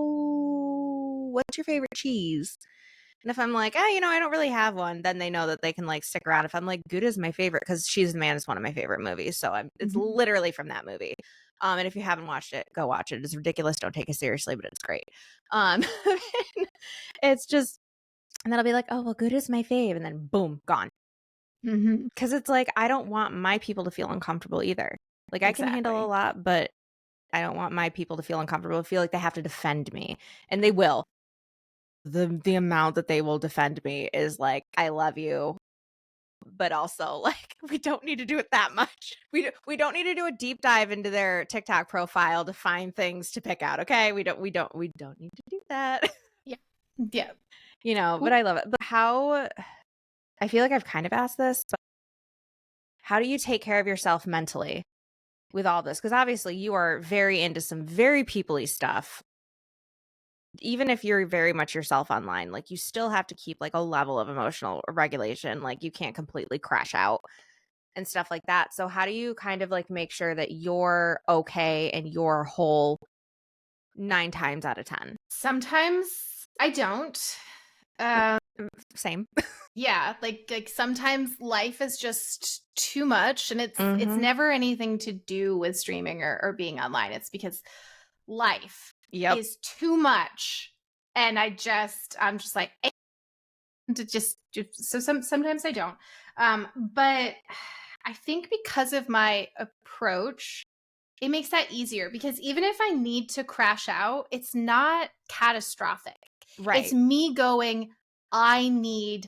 what's your favorite cheese? And if I'm like, I don't really have one, then they know that they can like stick around. If I'm like, Good is my favorite, because She's the Man is one of my favorite movies. So it's Mhm. literally from that movie. And if you haven't watched it, go watch it. It's ridiculous. Don't take it seriously, but it's great. Um, it's just and then I'll be like, oh, well, Good is my fave. And then boom, gone. Mhm. Because it's like, I don't want my people to feel uncomfortable either. Like, I can handle a Exactly. lot, but I don't want my people to feel uncomfortable, feel like they have to defend me. And they will. The amount that they will defend me is like, I love you. But also, like, we don't need to do it that much. We don't need to do a deep dive into their TikTok profile to find things to pick out. Okay, we don't need to do that. Yeah. Yeah. But I love it. But how? I feel like I've kind of asked this, but how do you take care of yourself mentally with all this? Because obviously you are very into some very people-y stuff. Even if you're very much yourself online, like you still have to keep like a level of emotional regulation. Like you can't completely crash out and stuff like that. So how do you kind of like make sure that you're okay and you're whole 9 times out of 10? Sometimes I don't. Um, Same. yeah, like sometimes life is just too much, and it's Mm-hmm. never anything to do with streaming or being online. It's because life Yep. is too much, and I'm just like to so sometimes I don't. But I think because of my approach, it makes that easier because even if I need to crash out, it's not catastrophic. It's Right. me going, I need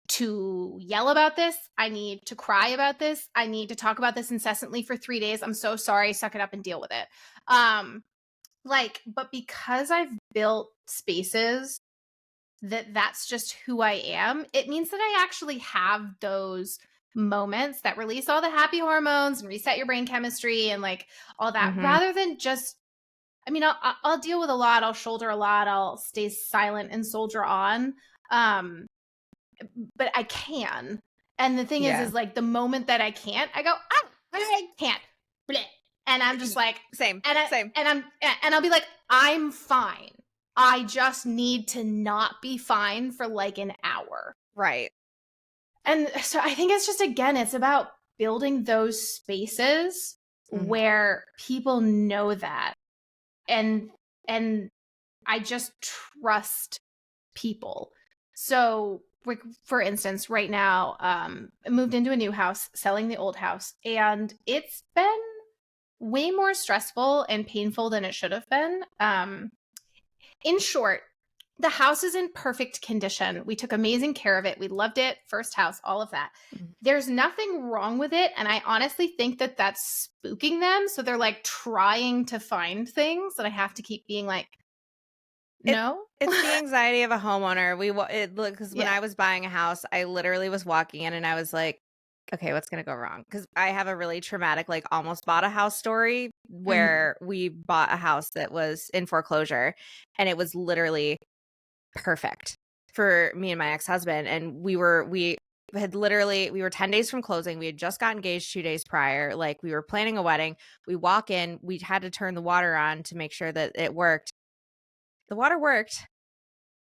to yell about this. I need to cry about this. I need to talk about this incessantly for 3 days. I'm so sorry. Suck it up and deal with it. But because I've built spaces that's just who I am, it means that I actually have those moments that release all the happy hormones and reset your brain chemistry and like all that Mm-hmm. rather than just I'll deal with a lot, I'll shoulder a lot, I'll stay silent and soldier on. Um but I can. And the thing Yeah. is like the moment that I can't, I go, I can't. Bleh. And I'm just like, Same. and Same. and I'll be like, I'm fine. I just need to not be fine for like an hour. Right. And so I think it's just again, it's about building those spaces Mm-hmm. where people know that. And I just trust people. So like for instance, right now, I moved into a new house, selling the old house, and it's been way more stressful and painful than it should have been. In short, the house is in perfect condition. We took amazing care of it. We loved it. First house, all of that. Mhm. There's nothing wrong with it. And I honestly think that that's spooking them. So they're like trying to find things that I have to keep being like, It no. it's the anxiety of a homeowner. Because when Yeah. I was buying a house, I literally was walking in and I was like, "Okay, what's gonna go wrong?" Because I have a really traumatic, like, almost bought a house story Mhm. where we bought a house that was in foreclosure, and it was literally perfect for me and my ex-husband, and we were 10 days from closing. We had just got engaged 2 days prior. Like, we were planning a wedding. We walk in, we had to turn the water on to make sure that it worked. The water worked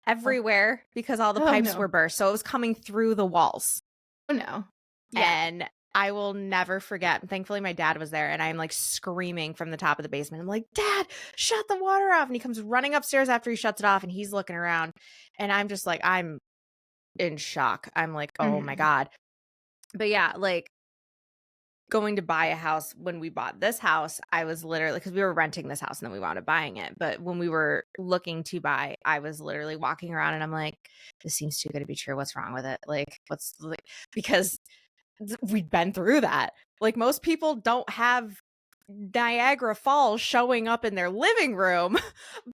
Oh, everywhere because all the oh pipes no. were burst, so it was coming through the walls, Oh no. Yeah. and I will never forget. Thankfully, my dad was there, and I'm, like, screaming from the top of the basement. I'm like, "Dad, shut the water off," and he comes running upstairs after he shuts it off, and he's looking around, and I'm just like, I'm in shock. I'm like, "Oh my Mhm. god." But yeah, like, going to buy a house, when we bought this house, I was literally, because we were renting this house and then we wound up buying it. But when we were looking to buy, I was literally walking around and I'm like, this seems too good to be true. What's wrong with it? Like, what's like, because we'd been through that. Like, most people don't have Niagara Falls showing up in their living room, but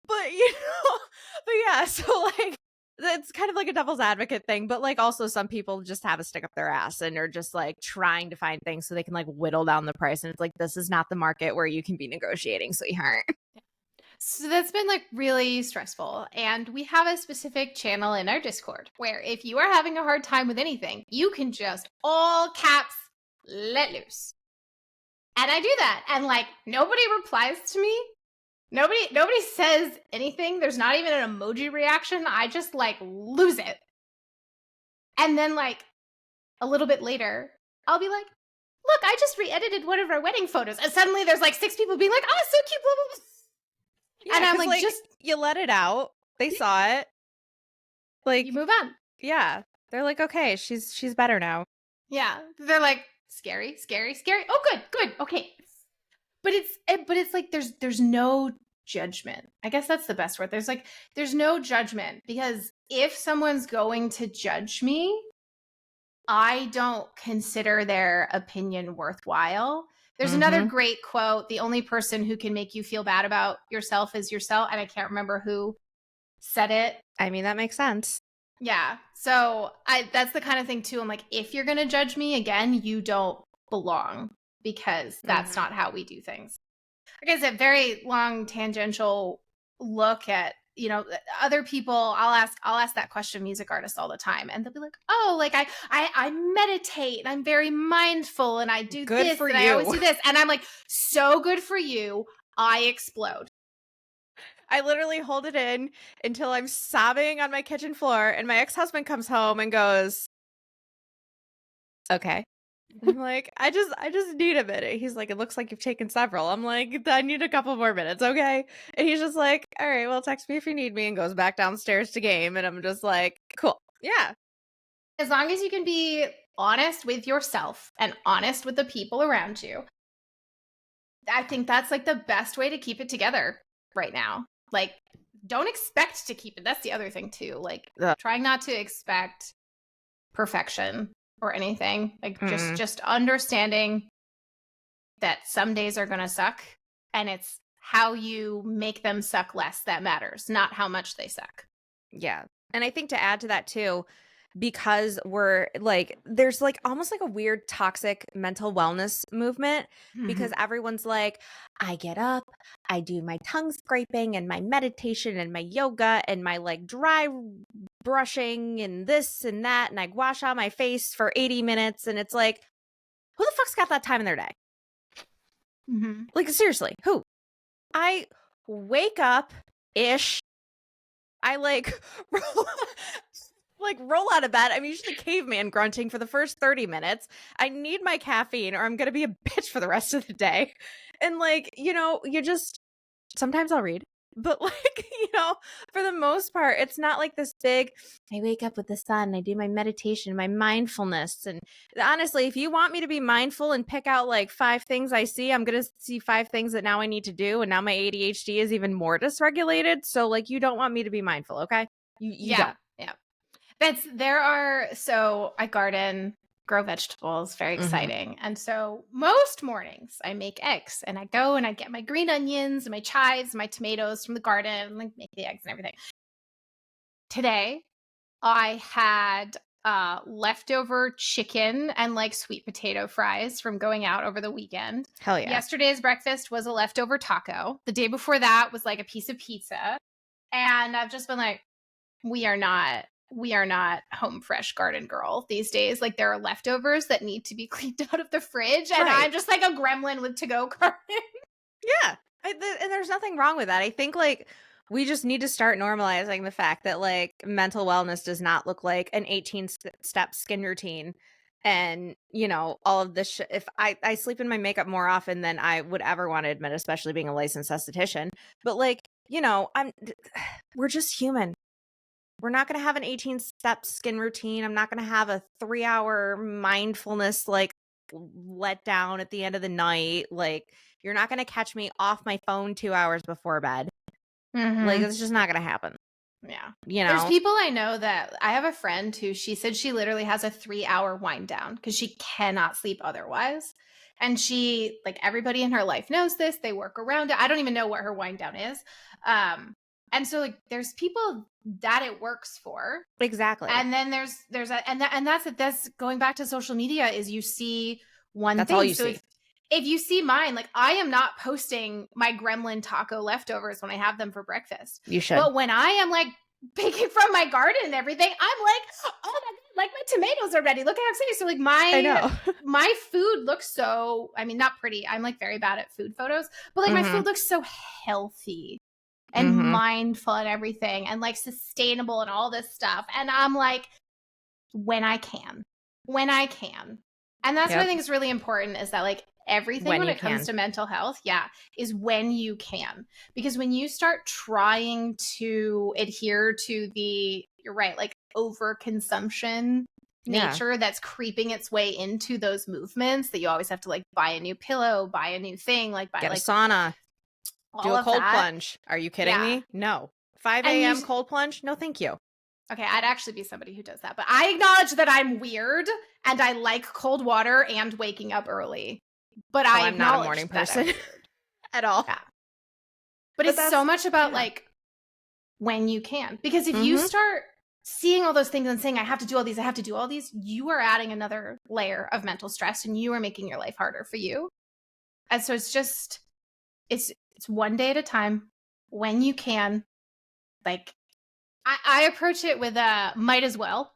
but yeah, so like it's kind of like a devil's advocate thing, but like also some people just have a stick up their ass and are just like trying to find things so they can like whittle down the price. And it's like, this is not the market where you can be negotiating, sweetheart. So that's been like really stressful. And we have a specific channel in our Discord where if you are having a hard time with anything, you can just all caps let loose. And I do that. And like nobody replies to me. Nobody says anything. There's not even an emoji reaction. I just like lose it. And then like a little bit later, I'll be like, look, I just re-edited one of our wedding photos. And suddenly there's like 6 people being like, oh, so cute, blah, blah, blah. Yeah, And I'm because like, like just you let it out, they saw it, you like, move on. yeah, they're like, okay, she's better now. Yeah. They're like, scary, scary, scary. Oh, good, good. Okay. But it's like there's no judgment. I guess that's the best word. There's no judgment because if someone's going to judge me, I don't consider their opinion worthwhile. There's another Mm-hmm. great quote, the only person who can make you feel bad about yourself is yourself, and I can't remember who said it. I mean, that makes sense. Yeah. So I that's the kind of thing too. I'm like, if you're gonna judge me again, you don't belong because that's Mm-hmm. not how we do things. Like I said, very long tangential look at, other people. I'll ask that question music artists all the time and they'll be like, oh, like I meditate and I'm very mindful and I do Good this for and I always you. do this. And I'm like, so good for you. I explode. I literally hold it in until I'm sobbing on my kitchen floor, and my ex-husband comes home and goes, "Okay." I'm like, I just need a minute." He's like, "It looks like you've taken several." I'm like, "I need a couple more minutes, okay?" And he's just like, "All right, well, text me if you need me," and goes back downstairs to game, and I'm just like, "Cool. Yeah." As long as you can be honest with yourself and honest with the people around you, I think that's like the best way to keep it together right now. Like, don't expect to keep it. That's the other thing too. Like, Ugh. trying not to expect perfection or anything. Like, just Mm-mm. just understanding that some days are gonna suck, and it's how you make them suck less that matters, not how much they suck. Yeah. And I think to add to that too, because we're like, there's like almost like a weird toxic mental wellness movement because Mhm. everyone's like, I get up, I do my tongue scraping and my meditation and my yoga and my like dry brushing and this and that. And I wash out my face for 80 minutes. And it's like, who the fuck's got that time in their day? Mhm. Like, seriously, who? I wake up ish. I like roll out of bed. I'm usually caveman grunting for the first 30 minutes. I need my caffeine or I'm going to be a bitch for the rest of the day. And like, you just sometimes I'll read. But like, for the most part, it's not like this big, I wake up with the sun, I do my meditation, my mindfulness. And honestly, if you want me to be mindful and pick out like 5 things I see, I'm going to see 5 things that now I need to do. And now my ADHD is even more dysregulated. So like, you don't want me to be mindful. Okay. You don't. Yeah. So I garden, grow vegetables, very exciting. And so most mornings I make eggs and I go and I get my green onions and my chives, my tomatoes from the garden and like make the eggs and everything. Today I had leftover chicken and like sweet potato fries from going out over the weekend. Hell yeah. Yesterday's breakfast was a leftover taco. The day before that was like a piece of pizza. And I've just been like, we are not home fresh garden girl these days. Like there are leftovers that need to be cleaned out of the fridge. And Right. I'm just like a gremlin with to-go garden. Yeah. And there's nothing wrong with that. I think like we just need to start normalizing the fact that like mental wellness does not look like an 18-step skin routine. And, all of this. If I sleep in my makeup more often than I would ever want to admit, especially being a licensed esthetician. But like, we're just human. We're not going to have an 18-step skin routine. I'm not going to have a 3-hour mindfulness like let down at the end of the night. Like you're not going to catch me off my phone 2 hours before bed. Like it's just not going to happen. Yeah. You There's know, people I know that I have a friend who she said she literally has a 3-hour wind down because she cannot sleep otherwise. And she, like everybody in her life knows this. They work around it. I don't even know what her wind down is. And so like there's people that it works for. exactly. And then that's going back to social media is you see one That's thing. all you So see. if you see mine, like I am not posting my gremlin taco leftovers when I have them for breakfast. You should. But when I am like picking from my garden and everything, I'm like, oh my God, like my tomatoes are ready. Look how exciting. So like I know. my food looks so, I mean, not pretty. I'm like very bad at food photos, but like my food looks so healthy and mindful and everything and like sustainable and all this stuff. And I'm like, when I can. And that's what I think is really important is that like everything when it comes to mental health, is when you can. Because when you start trying to adhere to you're right, like overconsumption nature that's creeping its way into those movements that you always have to like buy a new pillow, buy a new thing, like buy get like a sauna. Do a cold plunge. Are you kidding me? No. 5 a.m. cold plunge? No, thank you. Okay, I'd actually be somebody who does that. But I acknowledge that I'm weird and I like cold water and waking up early. But I'm not a morning person at all. Yeah. But it's so much about like when you can. Because if you start seeing all those things and saying, I have to do all these, you are adding another layer of mental stress and you are making your life harder for you. And so it's just, it's one day at a time when you can. Like I approach it with might as well.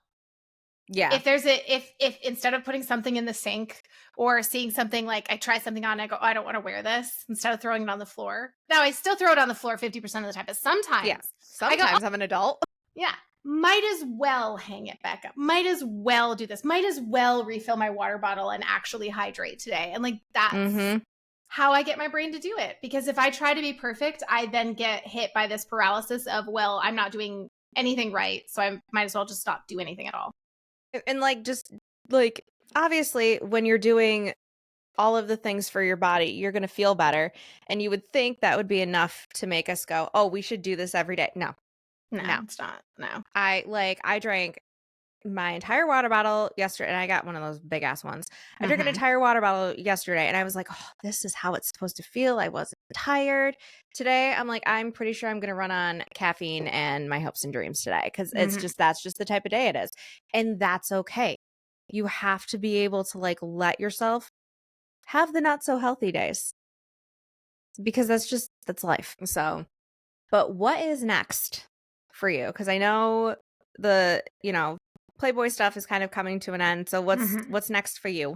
Yeah. If instead of putting something in the sink or seeing something like I try something on, I go, oh, I don't want to wear this instead of throwing it on the floor. Now I still throw it on the floor 50% of the time, but sometimes I'm an adult. Yeah. Might as well hang it back up. Might as well do this. Might as well refill my water bottle and actually hydrate today. And like that's how I get my brain to do it. Because if I try to be perfect, I then get hit by this paralysis of, well, I'm not doing anything right. So I might as well just not do anything at all. And like, just like, obviously when you're doing all of the things for your body, you're going to feel better. And you would think that would be enough to make us go, oh, we should do this every day. No, it's not. No. I drank my entire water bottle yesterday, and I got one of those big ass ones. I drank an entire water bottle yesterday, and I was like, oh, this is how it's supposed to feel. I wasn't tired. Today, I'm like, I'm pretty sure I'm going to run on caffeine and my hopes and dreams today because that's just the type of day it is. And that's okay. You have to be able to like let yourself have the not so healthy days because that's life. So, but what is next for you? Because I know the, Playboy stuff is kind of coming to an end. So what's next for you?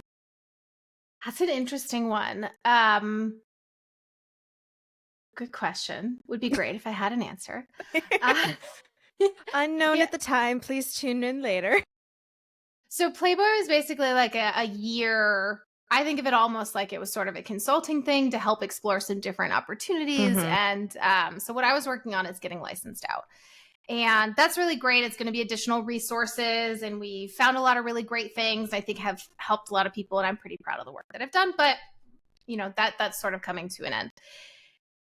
That's an interesting one. Good question. Would be great if I had an answer. Unknown at the time. Please tune in later. So Playboy is basically like a year I think of it almost like it was sort of a consulting thing to help explore some different opportunities. Mhm. And so what I was working on is getting licensed out. And that's really great. It's going to be additional resources. And we found a lot of really great things I think have helped a lot of people. And I'm pretty proud of the work that I've done. But, that's sort of coming to an end.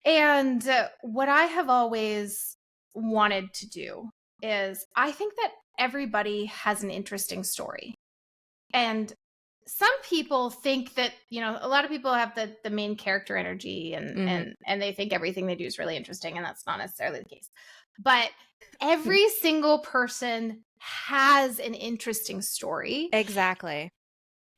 And what I have always wanted to do is I think that everybody has an interesting story. And some people think that, a lot of people have the main character energy and Mhm. and they think everything they do is really interesting, and that's not necessarily the case. But every single person has an interesting story. Exactly.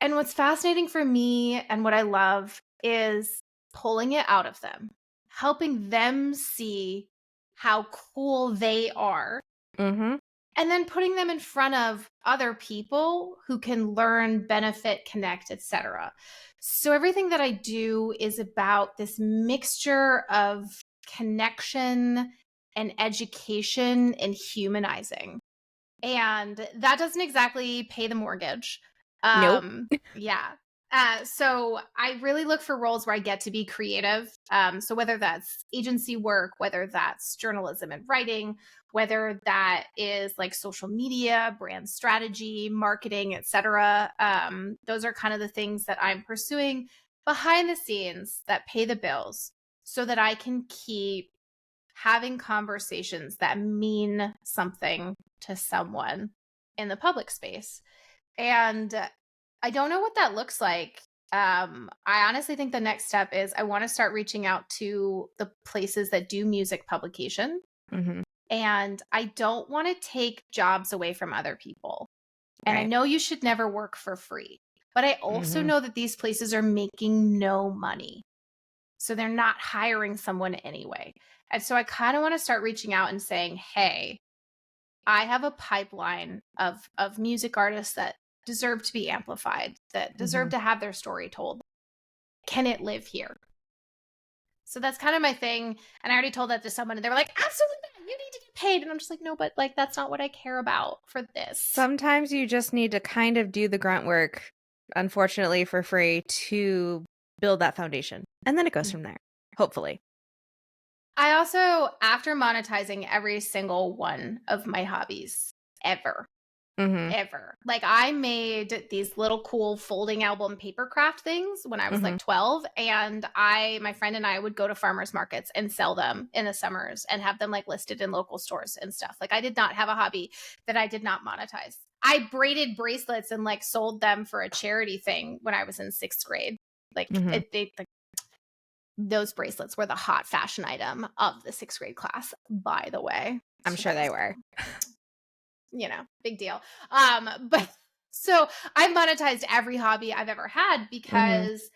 And what's fascinating for me and what I love is pulling it out of them, helping them see how cool they are, Mhm. and then putting them in front of other people who can learn, benefit, connect, etc. So everything that I do is about this mixture of connection and education and humanizing. And that doesn't exactly pay the mortgage. Nope. Yeah. So I really look for roles where I get to be creative. So whether that's agency work, whether that's journalism and writing, whether that is like social media, brand strategy, marketing, etc. Those are kind of the things that I'm pursuing behind the scenes that pay the bills so that I can keep having conversations that mean something to someone in the public space. And I don't know what that looks like. I honestly think the next step is I want to start reaching out to the places that do music publication. Mhm. And I don't want to take jobs away from other people. And I Right. know you should never work for free, but I also Mhm. know that these places are making no money. So they're not hiring someone anyway. And so I kind of want to start reaching out and saying, "Hey, I have a pipeline of music artists that deserve to be amplified, that deserve Mhm. to have their story told. Can it live here?" So that's kind of my thing. And I already told that to someone and they were like, "Absolutely not. You need to get paid." And I'm just like, "No, but like that's not what I care about for this." Sometimes you just need to kind of do the grunt work, unfortunately for free, to build that foundation, and then it goes from there, hopefully. I also, after monetizing every single one of my hobbies ever, Mhm. ever. Like I made these little cool folding album paper craft things when I was Mhm. like 12, and my friend and I would go to farmers markets and sell them in the summers and have them like listed in local stores and stuff. Like I did not have a hobby that I did not monetize. I braided bracelets and like sold them for a charity thing when I was in 6th grade. Like Mhm. those bracelets were the hot fashion item of the 6th grade class, by the way. I'm So sure that they was were. big deal. But so I've monetized every hobby I've ever had Mhm. because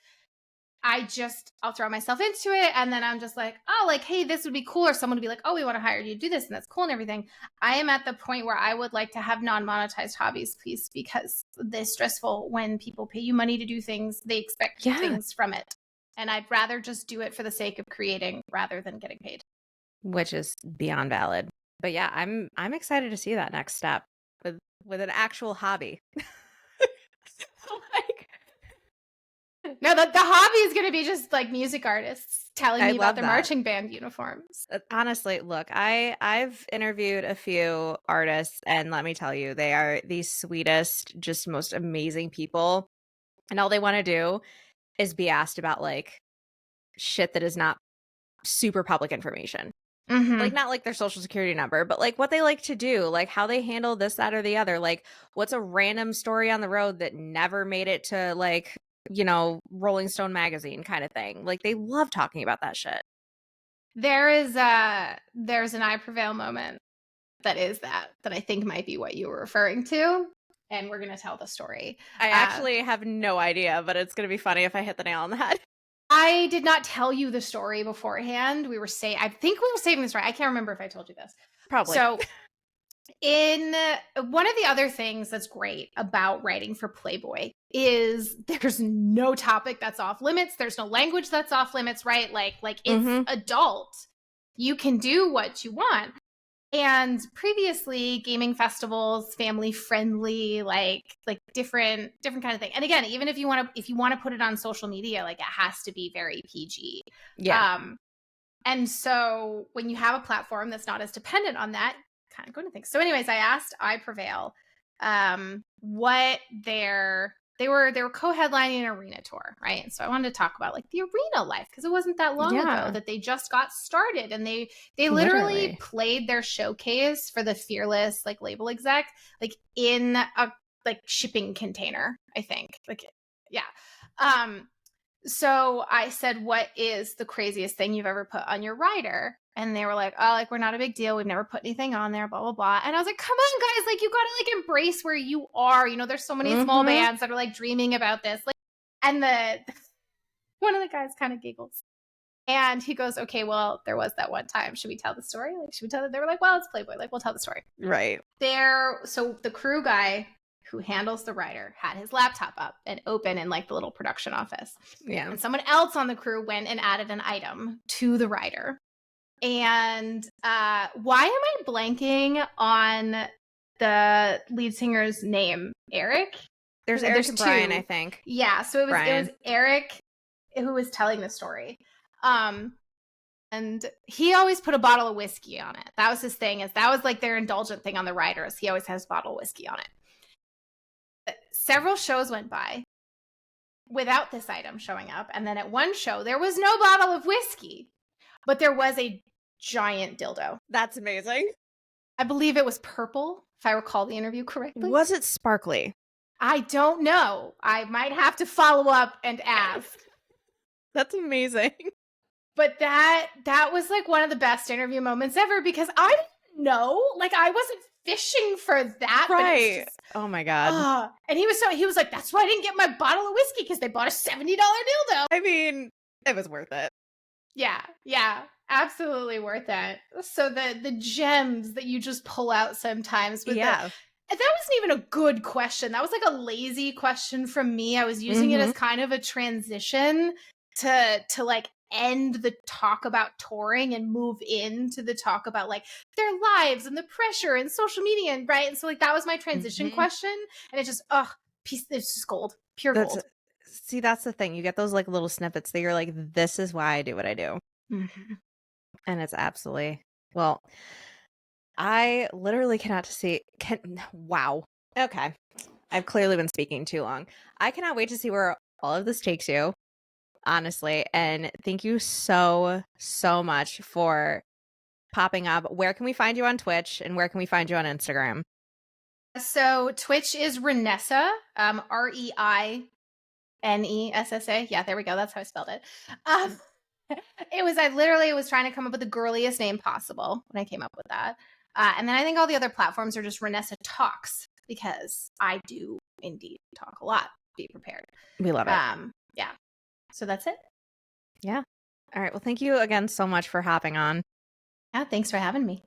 I'll throw myself into it. And then I'm just like, oh, like, hey, this would be cool. Or someone would be like, oh, we want to hire you to do this. And that's cool and everything. I am at the point where I would like to have non-monetized hobbies, please, because it's stressful when people pay you money to do things, they expect Yeah, things from it. And I'd rather just do it for the sake of creating rather than getting paid. which is beyond valid. But yeah, I'm excited to see that next step with an actual hobby. Like, No, the hobby is going to be just like music artists telling I me about love their that. marching band uniforms. Honestly, look, I've interviewed a few artists, and let me tell you, they are the sweetest, just most amazing people. And all they want to do is be asked about like shit that is not super public information. Like, Mm-hmm. not like their social security number, but like what they like to do, like how they handle this, that, or the other. Like, what's a random story on the road that never made it to like, Rolling Stone magazine kind of thing. Like, they love talking about that shit. There's an I prevail moment that I think might be what you were referring to, and we're gonna tell the story. I Uh, actually have no idea, but it's gonna be funny if I hit the nail on the head. I did not tell you the story beforehand. I think we were saving this right. I can't remember if I told you this. Probably. So in one of the other things that's great about writing for Playboy is there's no topic that's off limits. There's no language that's off limits, right? Like it's Mhm. adult. You can do what you want. And previously, gaming festivals, family friendly, like different kind of thing. And again, even if you want to put it on social media, like it has to be very PG. Yeah. And so when you have a platform that's not as dependent on that, kind of going to think. So anyways, I asked iPrevail what they were co-headlining an arena tour, right? And so I wanted to talk about like the arena life because it wasn't that long ago that they just got started, and they literally played their showcase for the Fearless like label exec like in a like shipping container, I think. Like yeah. So I said, what is the craziest thing you've ever put on your rider? And they were like, oh, like, we're not a big deal. We've never put anything on there, blah, blah, blah. And I was like, come on, guys. Like, you got to, like, embrace where you are. You know, there's so many small bands that are, like, dreaming about this. Like, and one of the guys kind of giggles. And he goes, okay, well, there was that one time. Should we tell the story? Like, should we tell it? They were like, well, it's Playboy. Like, we'll tell the story. Right. So the crew guy who handles the rider had his laptop up and open in like the little production office. Yeah. And someone else on the crew went and added an item to the rider. And why am I blanking on the lead singer's name? Eric? There's Eric and Brian, I think. Yeah, so it was Eric who was telling the story. And he always put a bottle of whiskey on it. That was his thing. That was like their indulgent thing on the riders. He always has a bottle of whiskey on it. Several shows went by without this item showing up. And then at one show, there was no bottle of whiskey, but there was a giant dildo. That's amazing. I believe it was purple, if I recall the interview correctly. Was it sparkly? I don't know. I might have to follow up and ask. That's amazing. But that was like one of the best interview moments ever because I didn't know. Like I wasn't fishing for that. Right. Just, oh my God. And he was like, that's why I didn't get my bottle of whiskey because they bought a $70 dildo. I mean, it was worth it. Yeah. Absolutely worth it. So the gems that you just pull out sometimes with that wasn't even a good question. That was like a lazy question from me. I was using it as kind of a transition to like end the talk about touring and move into the talk about like their lives and the pressure and social media and right. And so like that was my transition question. And it just it's just gold. Pure gold. See, that's the thing. You get those like little snippets that you're like, this is why I do what I do. And it's absolutely, well, I literally cannot wow. Okay. I've clearly been speaking too long. I cannot wait to see where all of this takes you, honestly. And thank you so, so much for popping up. Where can we find you on Twitch and where can we find you on Instagram? So Twitch is Reinessa, REINESSA. Yeah, there we go. That's how I spelled it. I literally was trying to come up with the girliest name possible when I came up with that. And then I think all the other platforms are just Reinessa Talks because I do indeed talk a lot. Be prepared. We love it. Yeah. So that's it. Yeah. All right. Well, thank you again so much for hopping on. Yeah. Thanks for having me.